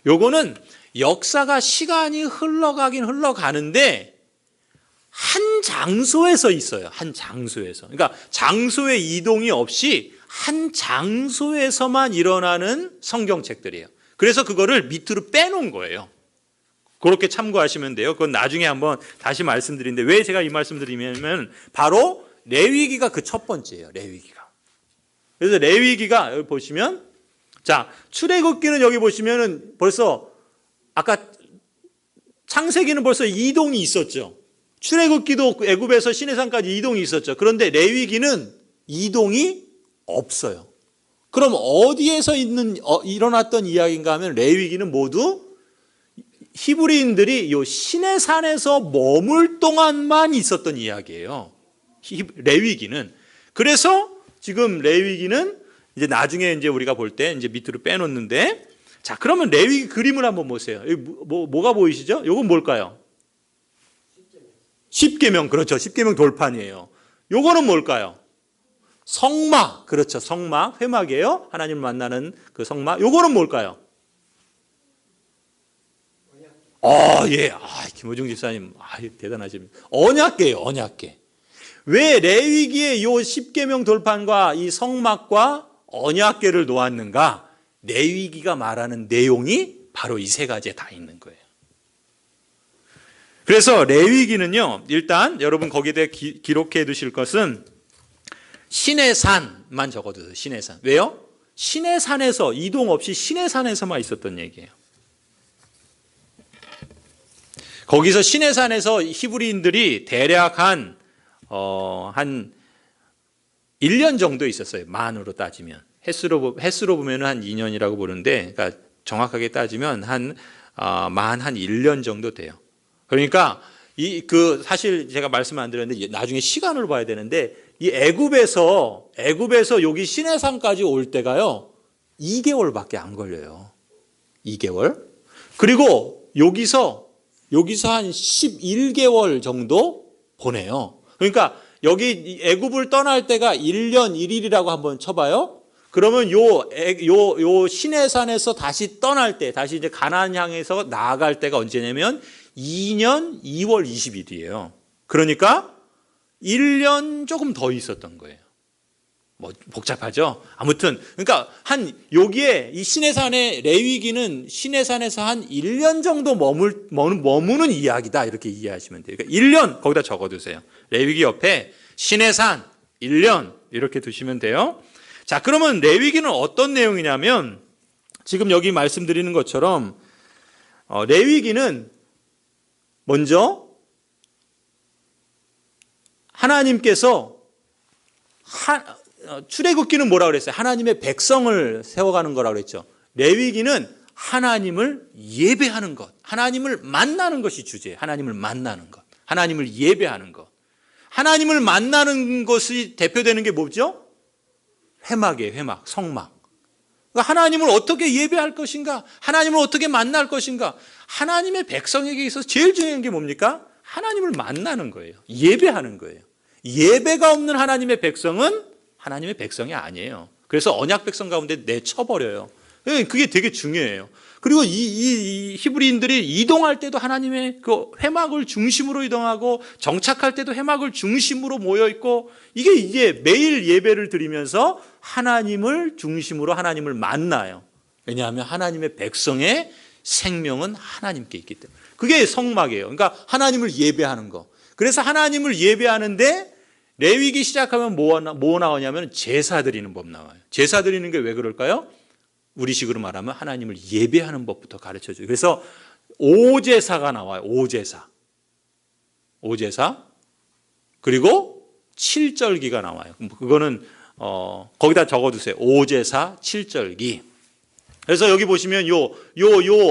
요거는 역사가 시간이 흘러가긴 흘러가는데 한 장소에서 있어요. 한 장소에서. 그러니까 장소의 이동이 없이 한 장소에서만 일어나는 성경책들이에요. 그래서 그거를 밑으로 빼놓은 거예요. 그렇게 참고하시면 돼요. 그건 나중에 한번 다시 말씀드리는데 왜 제가 이 말씀드리냐면 바로 레위기가 그 첫 번째예요. 레위기가. 그래서 레위기가 여기 보시면 자, 출애굽기는 여기 보시면은 벌써 아까 창세기는 벌써 이동이 있었죠. 출애굽기도 애굽에서 시내산까지 이동이 있었죠. 그런데 레위기는 이동이 없어요. 그럼 어디에서 일어났던 이야기인가 하면 레위기는 모두 히브리인들이 이 시내산에서 머물 동안만 있었던 이야기예요. 레위기는. 그래서 지금 레위기는 이제 나중에 이제 우리가 볼 때 이제 밑으로 빼놓는데 자, 그러면 레위기 그림을 한번 보세요. 여기 뭐가 보이시죠? 이건 뭘까요? 십계명. 그렇죠. 십계명 돌판이에요. 요거는 뭘까요? 성막. 그렇죠. 성막. 회막이에요. 하나님을 만나는 그 성막. 요거는 뭘까요? 예. 김호중 집사님, 대단하십니다. 언약궤예요, 언약궤. 왜 레위기에 요 십계명 돌판과 이 성막과 언약궤를 놓았는가? 레위기가 말하는 내용이 바로 이 세 가지에 다 있는 거예요. 그래서 레위기는요, 일단 여러분 거기에 대해 기록해 두실 것은 시내산만 적어두세요. 시내산. 왜요? 시내산에서 이동 없이 시내산에서만 있었던 얘기예요. 거기서 시내산에서 히브리인들이 대략 한 1년 정도 있었어요. 만으로 따지면. 햇수로 보면 한 2년이라고 보는데, 그러니까 정확하게 따지면 만 한 1년 정도 돼요. 그러니까 사실 제가 말씀 안 드렸는데 나중에 시간을 봐야 되는데 이 애굽에서 여기 시내산까지 올 때가요. 2개월밖에 안 걸려요. 2개월. 그리고 여기서 한 11개월 정도 보내요. 그러니까 여기 애굽을 떠날 때가 1년 1일이라고 한번 쳐봐요. 그러면 요 시내산에서 다시 떠날 때, 다시 이제 가나안 향해서 나아갈 때가 언제냐면 2년 2월 20일이에요. 그러니까 1년 조금 더 있었던 거예요. 뭐 복잡하죠? 아무튼 그러니까 여기에 이 시내산의 레위기는 시내산에서 한 1년 정도 머무는 이야기다 이렇게 이해하시면 돼요. 그러니까 1년 거기다 적어두세요. 레위기 옆에 시내산 1년 이렇게 두시면 돼요. 자, 그러면 레위기는 어떤 내용이냐면 지금 여기 말씀드리는 것처럼 레위기는 먼저 하나님께서 출애굽기는 뭐라고 그랬어요? 하나님의 백성을 세워가는 거라고 그랬죠. 레위기는 하나님을 예배하는 것, 하나님을 만나는 것이 주제예요. 하나님을 만나는 것, 하나님을 예배하는 것. 하나님을 만나는 것이 대표되는 게 뭐죠? 회막이에요. 회막, 성막. 그러니까 하나님을 어떻게 예배할 것인가? 하나님을 어떻게 만날 것인가? 하나님의 백성에게 있어서 제일 중요한 게 뭡니까? 하나님을 만나는 거예요. 예배하는 거예요. 예배가 없는 하나님의 백성은 하나님의 백성이 아니에요. 그래서 언약 백성 가운데 내쳐버려요. 그게 되게 중요해요. 그리고 이 히브리인들이 이동할 때도 하나님의 그 회막을 중심으로 이동하고 정착할 때도 회막을 중심으로 모여 있고 이게 이제 매일 예배를 드리면서 하나님을 중심으로 하나님을 만나요. 왜냐하면 하나님의 백성의 생명은 하나님께 있기 때문에. 그게 성막이에요. 그러니까 하나님을 예배하는 거. 그래서 하나님을 예배하는데 레위기 시작하면 뭐 나오냐면 제사 드리는 법 나와요. 제사 드리는 게 왜 그럴까요? 우리식으로 말하면 하나님을 예배하는 법부터 가르쳐줘요. 그래서 오제사가 나와요. 오제사. 그리고 칠절기가 나와요. 그거는 거기다 적어두세요. 오제사, 칠절기. 그래서 여기 보시면 요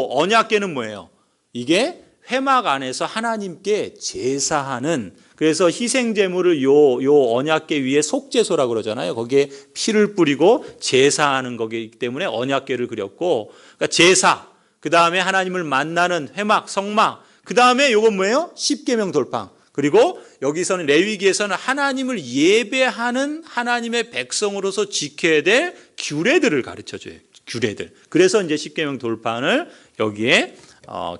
언약궤는 뭐예요? 이게 회막 안에서 하나님께 제사하는, 그래서 희생제물을 요 언약궤 위에 속죄소라고 그러잖아요. 거기에 피를 뿌리고 제사하는 거기 때문에 언약궤를 그렸고, 그러니까 제사, 그 다음에 하나님을 만나는 회막, 성막, 그 다음에 요건 뭐예요? 십계명 돌팡. 그리고 여기서는 레위기에서는 하나님을 예배하는 하나님의 백성으로서 지켜야 될 규례들을 가르쳐줘요. 규례들. 그래서 이제 십계명 돌판을 여기에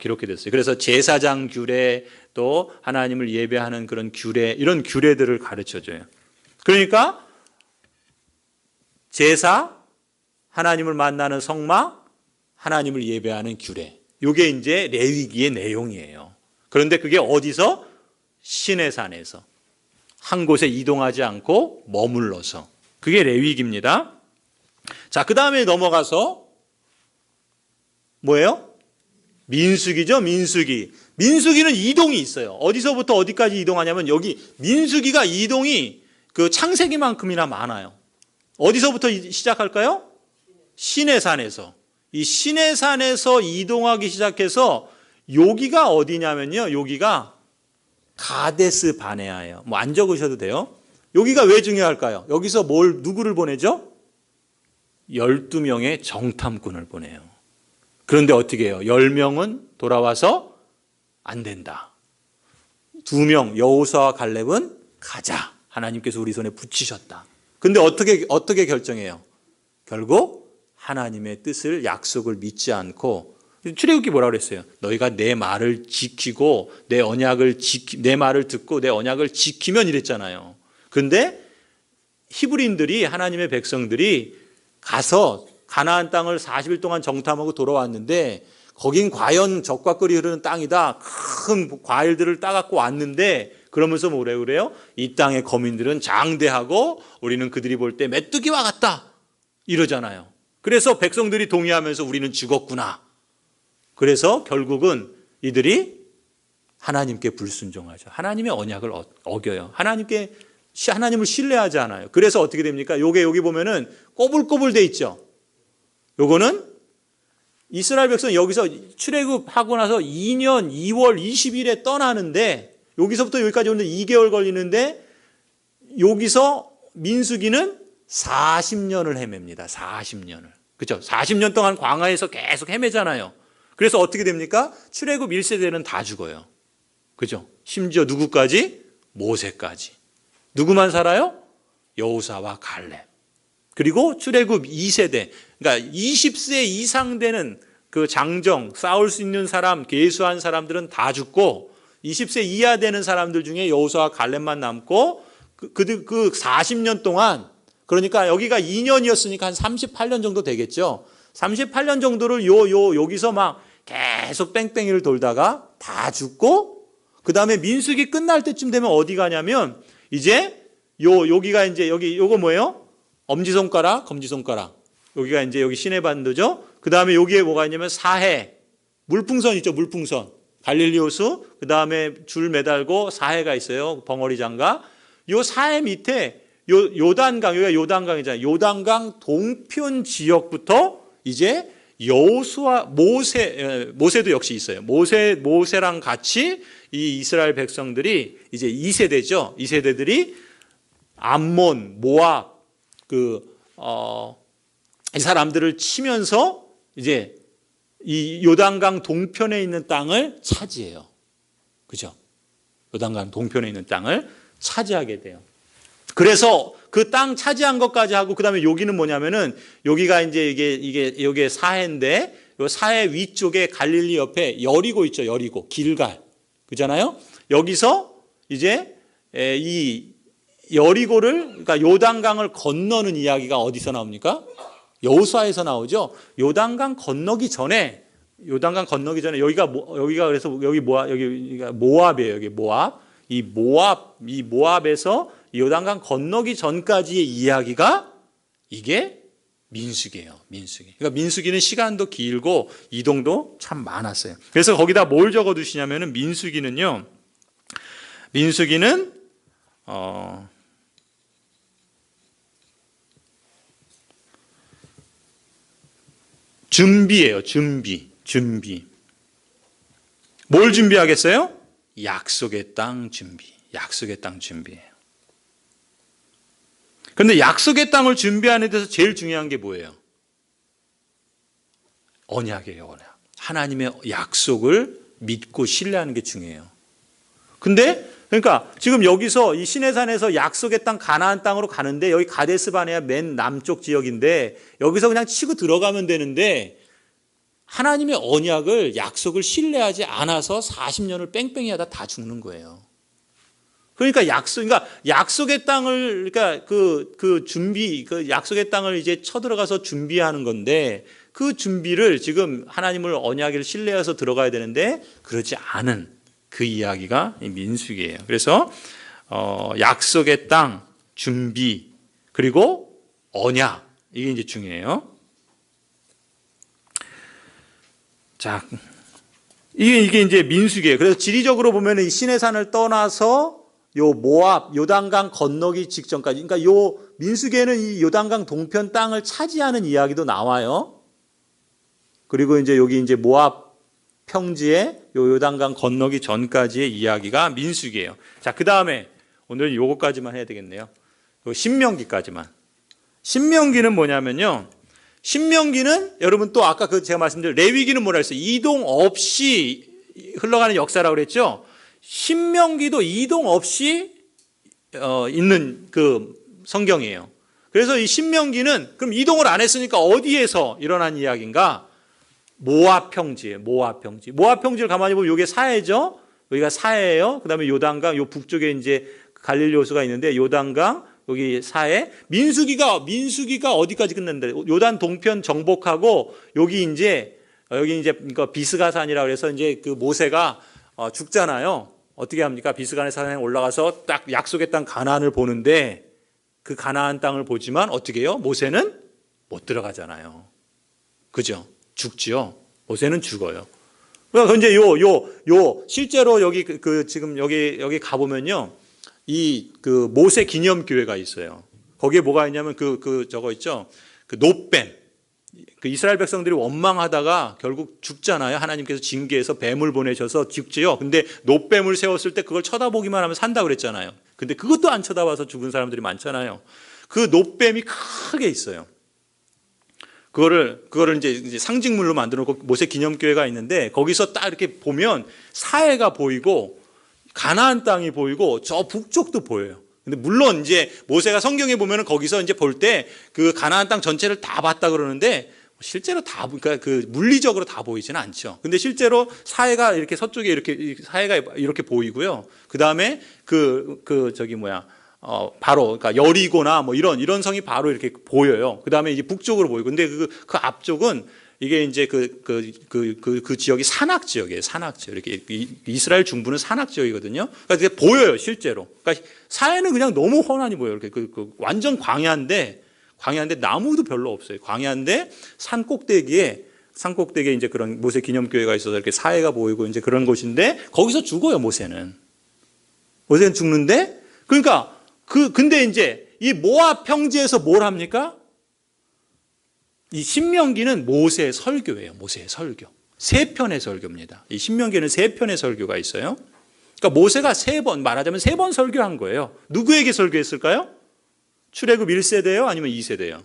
기록해 됐어요. 그래서 제사장 규례, 또 하나님을 예배하는 그런 규례, 이런 규례들을 가르쳐줘요. 그러니까 제사, 하나님을 만나는 성막, 하나님을 예배하는 규례, 이게 이제 레위기의 내용이에요. 그런데 그게 어디서? 시내산에서 한 곳에 이동하지 않고 머물러서, 그게 레위기입니다. 자, 그 다음에 넘어가서 뭐예요? 민수기죠. 민수기는 이동이 있어요. 어디서부터 어디까지 이동하냐면 여기 민수기가 이동이 그 창세기만큼이나 많아요. 어디서부터 시작할까요? 시내산에서. 이 시내산에서 이동하기 시작해서 여기가 어디냐면요. 여기가 가데스 바네아예요. 뭐 안 적으셔도 돼요. 여기가 왜 중요할까요? 여기서 누구를 보내죠? 12명의 정탐꾼을 보내요. 그런데 어떻게 해요? 10명은 돌아와서 안 된다. 2명, 여호수아와 갈렙은 가자. 하나님께서 우리 손에 붙이셨다. 근데 어떻게 결정해요? 결국 하나님의 뜻을, 약속을 믿지 않고, 출애굽기 뭐라고 그랬어요? 너희가 내 말을 지키고 내 말을 듣고 내 언약을 지키면 이랬잖아요. 근데 히브리인들이, 하나님의 백성들이 가서 가나안 땅을 40일 동안 정탐하고 돌아왔는데 거긴 과연 젖과 꿀이 흐르는 땅이다. 큰 과일들을 따갖고 왔는데 그러면서 뭐래요? 그래요? 이 땅의 거민들은 장대하고 우리는 그들이 볼 때 메뚜기와 같다. 이러잖아요. 그래서 백성들이 동의하면서 우리는 죽었구나. 그래서 결국은 이들이 하나님께 불순종하죠. 하나님의 언약을 어겨요. 하나님을 신뢰하지 않아요. 그래서 어떻게 됩니까? 여기 보면은 꼬불꼬불 돼 있죠. 요거는 이스라엘 백성 여기서 출애굽하고 나서 2년 2월 20일에 떠나는데 여기서부터 여기까지 오는데 2개월 걸리는데 여기서 민수기는 40년을 헤맵니다. 40년을. 그렇죠? 40년 동안 광야에서 계속 헤매잖아요. 그래서 어떻게 됩니까? 출애굽 1세대는 다 죽어요. 그죠? 심지어 누구까지? 모세까지. 누구만 살아요? 여호수아와 갈렙. 그리고 출애굽 2세대, 그러니까 20세 이상 되는 그 장정, 싸울 수 있는 사람, 계수한 사람들은 다 죽고 20세 이하 되는 사람들 중에 여호수아와 갈렙만 남고 그 40년 동안, 그러니까 여기가 2년이었으니까 한 38년 정도 되겠죠. 38년 정도를 여기서 막 계속 뺑뺑이를 돌다가 다 죽고, 그 다음에 민수기 끝날 때쯤 되면 어디 가냐면 이제 여기가 이제 요거 뭐예요? 엄지손가락, 검지손가락. 여기가 이제 여기 시내반도죠. 그 다음에 여기에 뭐가 있냐면 사해, 물풍선 있죠, 물풍선. 갈릴리 호수, 그 다음에 줄 매달고 사해가 있어요. 벙어리 장가. 요 사해 밑에 요단강, 여기가 요단강이잖아요. 요단강 동편 지역부터 이제 여호수아, 모세도 역시 있어요. 모세랑 같이 이 이스라엘 백성들이 이제 2세대죠. 2세대들이 암몬, 모압, 이 사람들을 치면서 이제 이 요단강 동편에 있는 땅을 차지해요. 그죠? 요단강 동편에 있는 땅을 차지하게 돼요. 그래서 그 땅 차지한 것까지 하고, 그 다음에 여기는 뭐냐면은, 여기가 이제 이게 사해인데, 요 사해 위쪽에 갈릴리 옆에 여리고 있죠, 여리고. 길갈. 그잖아요? 여기서 이제 이 여리고를, 그러니까 요단강을 건너는 이야기가 어디서 나옵니까? 여호수아에서 나오죠. 요단강 건너기 전에 여기가 그래서 여기가 모압이에요. 여기 모압. 이 모압에서 요단강 건너기 전까지의 이야기가 이게 민수기예요. 민수기. 그러니까 민수기는 시간도 길고 이동도 참 많았어요. 그래서 거기다 뭘 적어 두시냐면은 민수기는 준비예요. 준비. 뭘 준비하겠어요? 약속의 땅 준비예요. 그런데 약속의 땅을 준비하는 데서 제일 중요한 게 뭐예요? 언약이에요, 언약. 하나님의 약속을 믿고 신뢰하는 게 중요해요. 근데 그러니까 지금 여기서 이 시내산에서 약속의 땅 가나안 땅으로 가는데, 여기 가데스 바네아 맨 남쪽 지역인데 여기서 그냥 치고 들어가면 되는데, 하나님의 언약을, 약속을 신뢰하지 않아서 40년을 뺑뺑이 하다 다 죽는 거예요. 그러니까 약속의 땅을, 그러니까 약속의 땅을 이제 쳐들어가서 준비하는 건데, 그 준비를 지금 하나님을 언약을 신뢰해서 들어가야 되는데 그렇지 않은 그 이야기가 민수기예요. 그래서 약속의 땅 준비, 그리고 언약, 이게 이제 중요해요. 자, 이게 이제 민수기예요. 그래서 지리적으로 보면 이 시내산을 떠나서 요 모압, 요단강 건너기 직전까지, 그러니까 요 민수기에는 이 요단강 동편 땅을 차지하는 이야기도 나와요. 그리고 이제 여기 이제 모압 평지에 요 요단강 건너기 전까지의 이야기가 민수기예요. 자, 그 다음에 오늘은 요거까지만 해야 되겠네요. 요 신명기까지만. 신명기는 뭐냐면요. 신명기는 여러분 또 아까 제가 말씀드린 레위기는 뭐라 했어요? 이동 없이 흘러가는 역사라고 그랬죠? 신명기도 이동 없이 있는 그 성경이에요. 그래서 이 신명기는 그럼 이동을 안 했으니까 어디에서 일어난 이야기인가? 모압 평지예요. 모압 평지를 가만히 보면 이게 사해죠. 여기가 사해예요. 그다음에 요단강, 요 북쪽에 이제 갈릴리 호수가 있는데 요단강, 여기 사해. 민수기가 어디까지 끝난다? 요단 동편 정복하고 여기 이제 그러니까 비스가산이라고 해서 이제 그 모세가 죽잖아요. 어떻게 합니까? 비스가산 산에 올라가서 딱 약속의 땅 가나안을 보는데, 그 가나안 땅을 보지만 어떻게 해요? 모세는 못 들어가잖아요. 그죠? 죽지요. 모세는 죽어요. 그러니까 이제 실제로 여기 지금 여기 가보면요. 그 모세 기념교회가 있어요. 거기에 뭐가 있냐면 저거 있죠. 그 놋뱀. 그 이스라엘 백성들이 원망하다가 결국 죽잖아요. 하나님께서 징계해서 뱀을 보내셔서 죽지요. 근데 놋뱀을 세웠을 때 그걸 쳐다보기만 하면 산다고 그랬잖아요. 근데 그것도 안 쳐다봐서 죽은 사람들이 많잖아요. 그 놋뱀이 크게 있어요. 그거를 이제 상징물로 만들어 놓고 모세 기념교회가 있는데 거기서 딱 이렇게 보면 사해가 보이고 가나안 땅이 보이고 저 북쪽도 보여요. 근데 물론 이제 모세가 성경에 보면은 거기서 이제 볼 때 그 가나안 땅 전체를 다 봤다 그러는데 실제로 다, 그러니까 그 물리적으로 다 보이지는 않죠. 근데 실제로 사해가 이렇게 서쪽에 이렇게 사해가 이렇게 보이고요. 그 다음에 바로 그러니까 여리고나 뭐 이런 성이 바로 이렇게 보여요. 그 다음에 이제 북쪽으로 보이고, 근데 그 앞쪽은 이게 이제 그 지역이 산악 지역이에요. 산악 지역. 이렇게 이스라엘 중부는 산악 지역이거든요. 그러니까 이게 보여요, 실제로. 그러니까 사해는 그냥 너무 훤하니 보여요. 이렇게 완전 광야인데 나무도 별로 없어요. 광야인데 산 꼭대기에 이제 그런 모세 기념교회가 있어서 이렇게 사해가 보이고 이제 그런 곳인데 거기서 죽어요, 모세는 죽는데, 그러니까 근데 이제 이 모압 평지에서 뭘 합니까? 이 신명기는 모세의 설교예요. 모세의 설교. 3편의 설교입니다. 이 신명기는 3편의 설교가 있어요. 그러니까 모세가 3번, 말하자면 3번 설교한 거예요. 누구에게 설교했을까요? 출애굽 1세대요? 아니면 2세대요?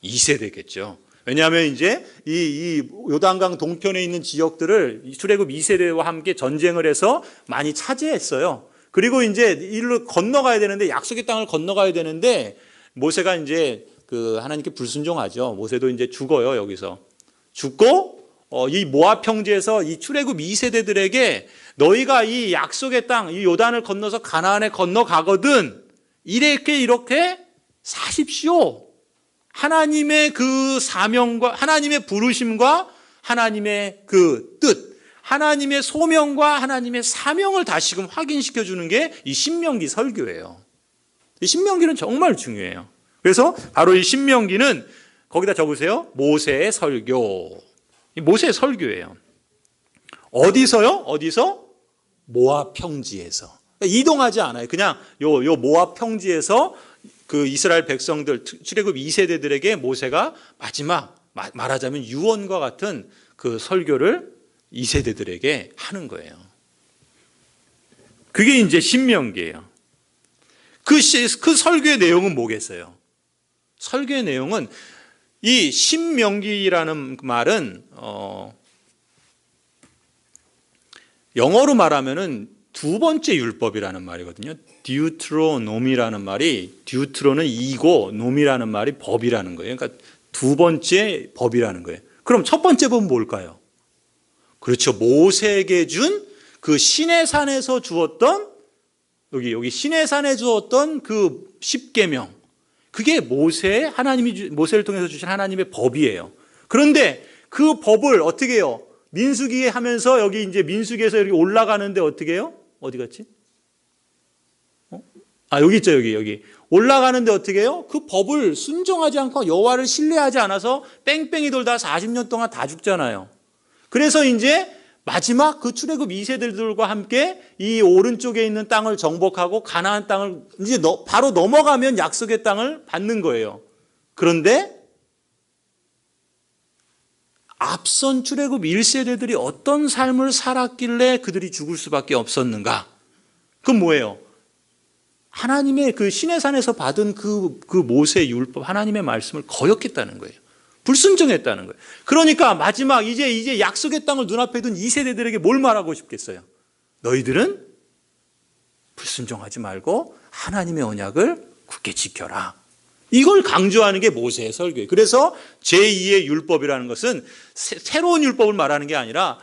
2세대겠죠. 왜냐하면 이제 이 요단강 동편에 있는 지역들을 출애굽 2세대와 함께 전쟁을 해서 많이 차지했어요. 그리고 이제 이리로 건너가야 되는데, 약속의 땅을 건너가야 되는데 모세가 이제 하나님께 불순종하죠. 모세도 이제 죽어요. 여기서 죽고 이 모압 평지에서 이 출애굽 2세대들에게 너희가 이 약속의 땅, 이 요단을 건너서 가나안에 건너가거든 이렇게 사십시오. 하나님의 그 사명과 하나님의 부르심과 하나님의 그 뜻, 하나님의 소명과 하나님의 사명을 다시금 확인시켜 주는 게 이 신명기 설교예요. 이 신명기는 정말 중요해요. 그래서 바로 이 신명기는 거기다 적으세요. 모세의 설교. 모세의 설교예요. 어디서요? 어디서? 모압 평지에서. 이동하지 않아요. 그냥 요 모압 평지에서 그 이스라엘 백성들, 출애굽 2세대들에게 모세가 마지막, 말하자면 유언과 같은 그 설교를 2세대들에게 하는 거예요. 그게 이제 신명기예요. 그 설교의 내용은 뭐겠어요? 설교의 내용은, 이 신명기라는 말은 영어로 말하면은 두 번째 율법이라는 말이거든요. 디우트로노미라는 말이, 디우트로는 이고 노미라는 말이 법이라는 거예요. 그러니까 두 번째 법이라는 거예요. 그럼 첫 번째 법은 뭘까요? 그렇죠. 모세에게 준 그 시내산에서 주었던, 여기 시내산에 주었던 그 10계명. 그게 모세를 통해서 주신 하나님의 법이에요. 그런데 그 법을 어떻게 해요? 민수기에 하면서 여기 이제 민수기에서 여기 올라가는데 어떻게 해요? 어디 갔지? 여기 있죠, 여기. 올라가는데 어떻게 해요? 그 법을 순종하지 않고 여호와를 신뢰하지 않아서 뺑뺑이 돌다 40년 동안 다 죽잖아요. 그래서 이제 마지막 그 출애굽 2세대들과 함께 이 오른쪽에 있는 땅을 정복하고 가나안 땅을 이제 바로 넘어가면 약속의 땅을 받는 거예요. 그런데 앞선 출애굽 1세대들이 어떤 삶을 살았길래 그들이 죽을 수밖에 없었는가? 그건 뭐예요? 하나님의 그 시내산에서 받은 그 모세 율법, 하나님의 말씀을 거역했다는 거예요. 불순종했다는 거예요. 그러니까 마지막 이제 약속의 땅을 눈앞에 둔 2세대들에게 뭘 말하고 싶겠어요? 너희들은 불순종하지 말고 하나님의 언약을 굳게 지켜라. 이걸 강조하는 게 모세의 설교예요. 그래서 제2의 율법이라는 것은 새로운 율법을 말하는 게 아니라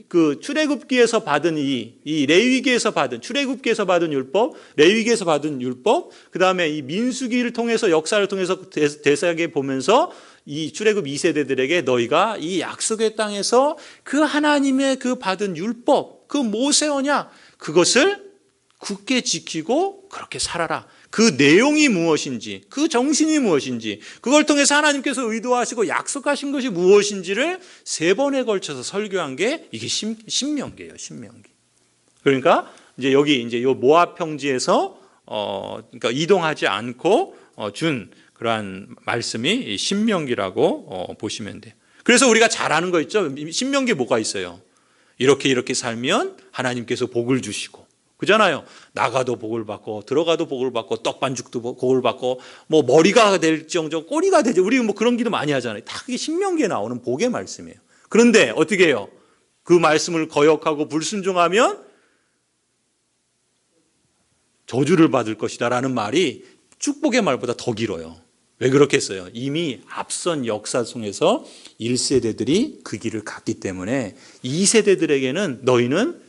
그 출애굽기에서 받은 이 레위기에서 받은, 출애굽기에서 받은 율법, 레위기에서 받은 율법, 그 다음에 이 민수기를 통해서, 역사를 통해서 대사하게 보면서 이 출애굽 2세대들에게 너희가 이 약속의 땅에서 그 하나님의 그 받은 율법, 그 모세 언약, 그것을 굳게 지키고 그렇게 살아라. 그 내용이 무엇인지, 그 정신이 무엇인지, 그걸 통해서 하나님께서 의도하시고 약속하신 것이 무엇인지를 3번에 걸쳐서 설교한 게 이게 신명기예요, 신명기. 그러니까 이제 여기 이제 요 모압 평지에서 그러니까 이동하지 않고 준 그러한 말씀이 신명기라고 보시면 돼요. 그래서 우리가 잘 아는 거 있죠. 신명기에 뭐가 있어요? 이렇게 살면 하나님께서 복을 주시고, 그잖아요. 나가도 복을 받고 들어가도 복을 받고 떡반죽도 복을 받고 뭐 머리가 될지언정 꼬리가 되지. 우리 뭐 그런 기도 많이 하잖아요. 다 그게 신명기에 나오는 복의 말씀이에요. 그런데 어떻게 해요? 그 말씀을 거역하고 불순종하면 저주를 받을 것이다라는 말이 축복의 말보다 더 길어요. 왜 그렇겠어요? 이미 앞선 역사 속에서 1세대들이 그 길을 갔기 때문에 2세대들에게는 너희는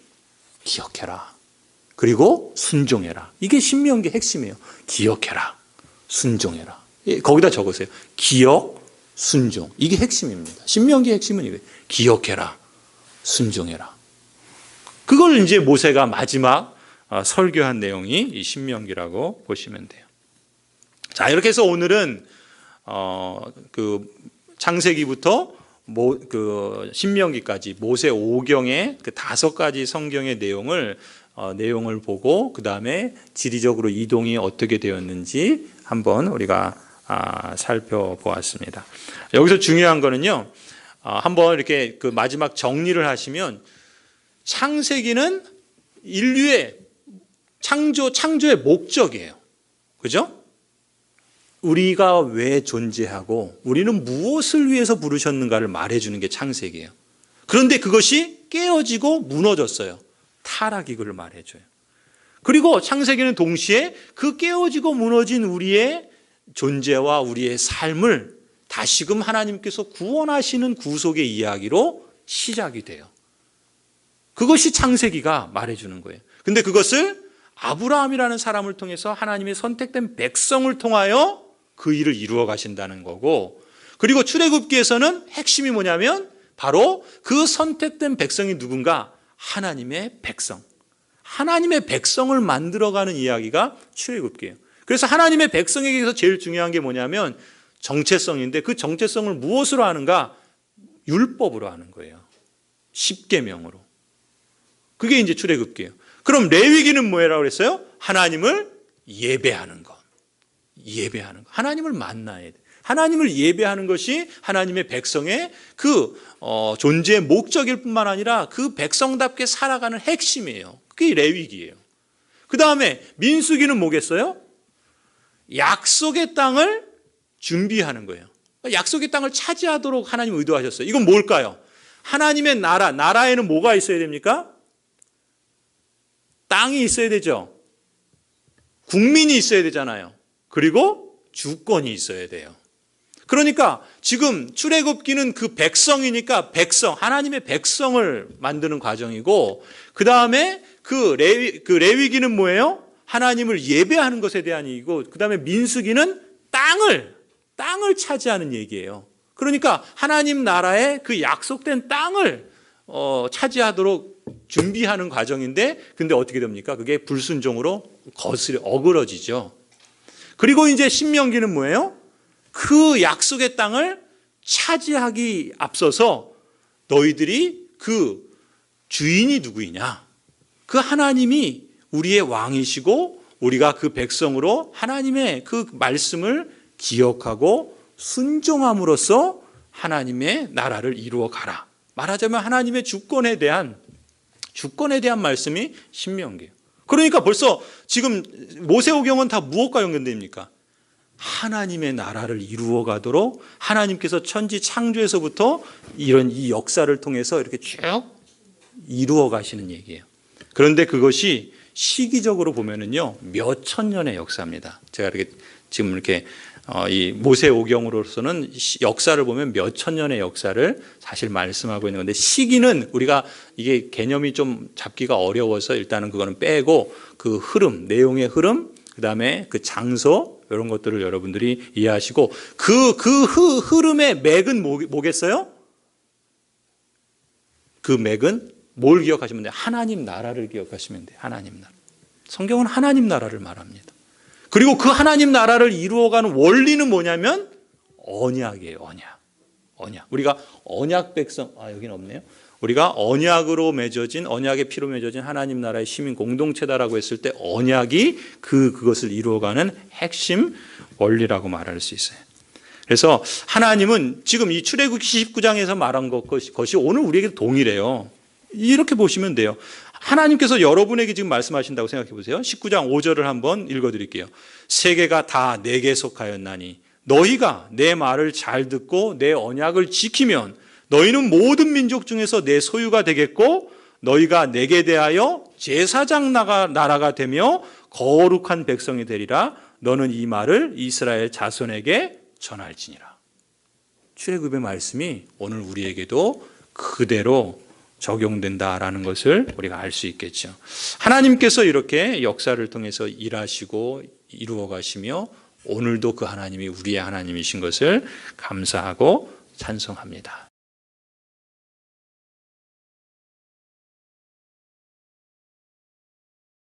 기억해라. 그리고 순종해라. 이게 신명기의 핵심이에요. 기억해라. 순종해라. 거기다 적으세요. 기억, 순종. 이게 핵심입니다. 신명기의 핵심은 이거예요. 기억해라. 순종해라. 그걸 이제 모세가 마지막 설교한 내용이 이 신명기라고 보시면 돼요. 자, 이렇게 해서 오늘은 그 창세기부터 그 신명기까지 모세 오경의 그 5가지 성경의 내용을 보고 그 다음에 지리적으로 이동이 어떻게 되었는지 한번 우리가 살펴보았습니다. 여기서 중요한 거는요, 한번 이렇게 그 마지막 정리를 하시면 창세기는 인류의 창조의 목적이에요. 그죠? 우리가 왜 존재하고 우리는 무엇을 위해서 부르셨는가를 말해주는 게 창세기예요. 그런데 그것이 깨어지고 무너졌어요. 타락이 그걸 말해줘요. 그리고 창세기는 동시에 그 깨어지고 무너진 우리의 존재와 우리의 삶을 다시금 하나님께서 구원하시는 구속의 이야기로 시작이 돼요. 그것이 창세기가 말해주는 거예요. 근데 그것을 아브라함이라는 사람을 통해서 하나님의 선택된 백성을 통하여 그 일을 이루어 가신다는 거고, 그리고 출애굽기에서는 핵심이 뭐냐면 바로 그 선택된 백성이 누군가? 하나님의 백성. 하나님의 백성을 만들어가는 이야기가 출애굽기예요. 그래서 하나님의 백성에게서 제일 중요한 게 뭐냐면 정체성인데, 그 정체성을 무엇으로 하는가? 율법으로 하는 거예요. 십계명으로. 그게 이제 출애굽기예요. 그럼 레위기는 뭐라고 그랬어요? 하나님을 예배하는 것. 예배하는 것. 하나님을 만나야 돼. 하나님을 예배하는 것이 하나님의 백성의 그 존재의 목적일 뿐만 아니라 그 백성답게 살아가는 핵심이에요. 그게 레위기예요. 그 다음에 민수기는 뭐겠어요? 약속의 땅을 준비하는 거예요. 약속의 땅을 차지하도록 하나님 의도하셨어요. 이건 뭘까요? 하나님의 나라에는 뭐가 있어야 됩니까? 땅이 있어야 되죠. 국민이 있어야 되잖아요. 그리고 주권이 있어야 돼요. 그러니까 지금 출애굽기는 그 백성이니까 하나님의 백성을 만드는 과정이고, 그 다음에 그 레위기는 뭐예요? 하나님을 예배하는 것에 대한 얘기고, 그 다음에 민수기는 땅을 차지하는 얘기예요. 그러니까 하나님 나라의 그 약속된 땅을 차지하도록 준비하는 과정인데, 근데 어떻게 됩니까? 그게 불순종으로 어그러지죠. 그리고 이제 신명기는 뭐예요? 그 약속의 땅을 차지하기 앞서서 너희들이 그 주인이 누구이냐? 그 하나님이 우리의 왕이시고 우리가 그 백성으로 하나님의 그 말씀을 기억하고 순종함으로써 하나님의 나라를 이루어 가라. 말하자면 하나님의 주권에 대한 말씀이 신명기예요. 그러니까 벌써 지금 모세오경은 다 무엇과 연관됩니까? 하나님의 나라를 이루어 가도록 하나님께서 천지 창조에서부터 이 역사를 통해서 이렇게 쭉 이루어 가시는 얘기예요. 그런데 그것이 시기적으로 보면은요, 몇 천 년의 역사입니다. 제가 이렇게 지금 이렇게 이 모세오경으로서는 역사를 보면 몇 천 년의 역사를 사실 말씀하고 있는 건데, 시기는 우리가 이게 개념이 좀 잡기가 어려워서 일단은 그거는 빼고 그 흐름, 내용의 흐름, 그 다음에 그 장소, 이런 것들을 여러분들이 이해하시고, 그 흐름의 맥은 뭐겠어요? 그 맥은 뭘 기억하시면 돼요? 하나님 나라를 기억하시면 돼요. 하나님 나라. 성경은 하나님 나라를 말합니다. 그리고 그 하나님 나라를 이루어가는 원리는 뭐냐면 언약이에요. 언약. 우리가 언약 백성, 여기는 없네요. 우리가 언약으로 맺어진, 언약의 피로 맺어진 하나님 나라의 시민 공동체다라고 했을 때 언약이 그것을 이루어가는 핵심 원리라고 말할 수 있어요. 그래서 하나님은 지금 이 출애굽기 19장에서 말한 것이 오늘 우리에게 동일해요. 이렇게 보시면 돼요. 하나님께서 여러분에게 지금 말씀하신다고 생각해 보세요. 19장 5절을 한번 읽어드릴게요. 세계가 다 내게 속하였나니 너희가 내 말을 잘 듣고 내 언약을 지키면 너희는 모든 민족 중에서 내 소유가 되겠고 너희가 내게 대하여 제사장 나라가 되며 거룩한 백성이 되리라. 너는 이 말을 이스라엘 자손에게 전할지니라. 출애굽의 말씀이 오늘 우리에게도 그대로 적용된다라는 것을 우리가 알 수 있겠죠. 하나님께서 이렇게 역사를 통해서 일하시고 이루어 가시며 오늘도 그 하나님이 우리의 하나님이신 것을 감사하고 찬송합니다.